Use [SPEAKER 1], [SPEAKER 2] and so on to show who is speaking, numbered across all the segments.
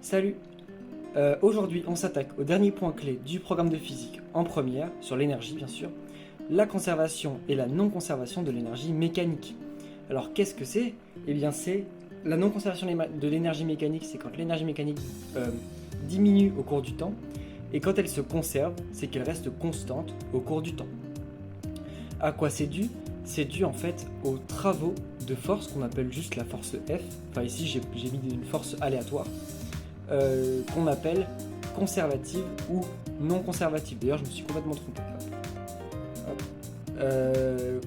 [SPEAKER 1] Salut. Aujourd'hui on s'attaque au dernier point clé du programme de physique en première, sur l'énergie bien sûr, la conservation et la non-conservation de l'énergie mécanique. Alors qu'est-ce que c'est? Eh bien c'est la non-conservation de l'énergie mécanique, c'est quand l'énergie mécanique diminue au cours du temps, et quand elle se conserve, c'est qu'elle reste constante au cours du temps. À quoi c'est dû? C'est dû en fait aux travaux de force qu'on appelle juste la force F, enfin ici j'ai mis une force aléatoire, qu'on appelle conservative ou non conservative. D'ailleurs je me suis complètement trompé.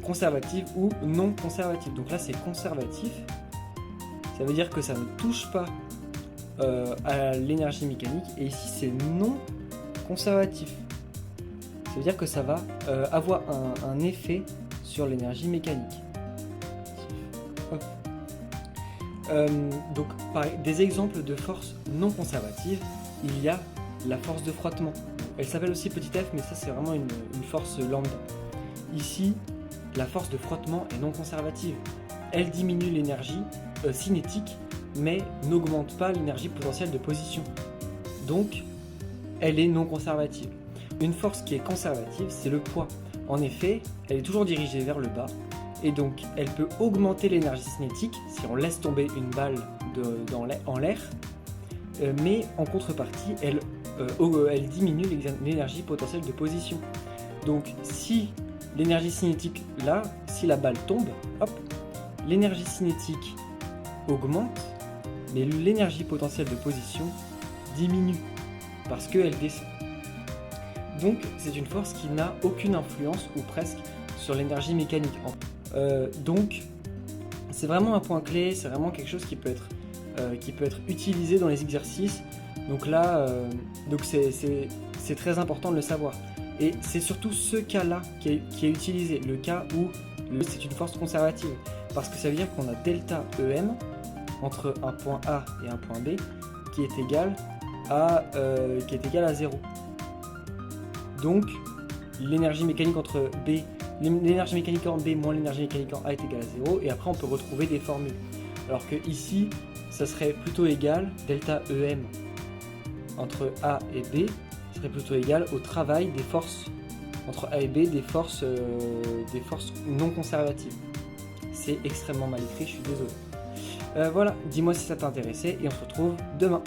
[SPEAKER 1] Conservative ou non conservative. Donc là c'est conservatif, ça veut dire que ça ne touche pas à l'énergie mécanique, et ici c'est non conservatif. Ça veut dire que ça va avoir un effet sur l'énergie mécanique. Donc pareil, des exemples de forces non conservatives, il y a la force de frottement. Elle s'appelle aussi petit f, mais ça c'est vraiment une force lambda. Ici, la force de frottement est non conservative. Elle diminue l'énergie cinétique, mais n'augmente pas l'énergie potentielle de position. Donc, elle est non conservative. Une force qui est conservative, c'est le poids. En effet, elle est toujours dirigée vers le bas, et donc elle peut augmenter l'énergie cinétique si on laisse tomber une balle en l'air, mais en contrepartie, elle diminue l'énergie potentielle de position. Donc si l'énergie cinétique, là, si la balle tombe, hop, l'énergie cinétique augmente, mais l'énergie potentielle de position diminue, parce qu'elle descend. Donc c'est une force qui n'a aucune influence, ou presque, sur l'énergie mécanique. Donc c'est vraiment un point clé, c'est vraiment quelque chose qui peut être utilisé dans les exercices. Donc là, c'est très important de le savoir. Et c'est surtout ce cas-là qui est utilisé, le cas où c'est une force conservative. Parce que ça veut dire qu'on a delta EM entre un point A et un point B qui est égal à 0. Donc l'énergie mécanique entre B, l'énergie mécanique en B moins l'énergie mécanique en A est égale à 0, et après on peut retrouver des formules. Alors que ici, ça serait plutôt égal, delta EM entre A et B serait plutôt égal au travail des forces entre A et B, des forces non conservatives. C'est extrêmement mal écrit, je suis désolé. Voilà, dis-moi si ça t'a intéressé, et on se retrouve demain.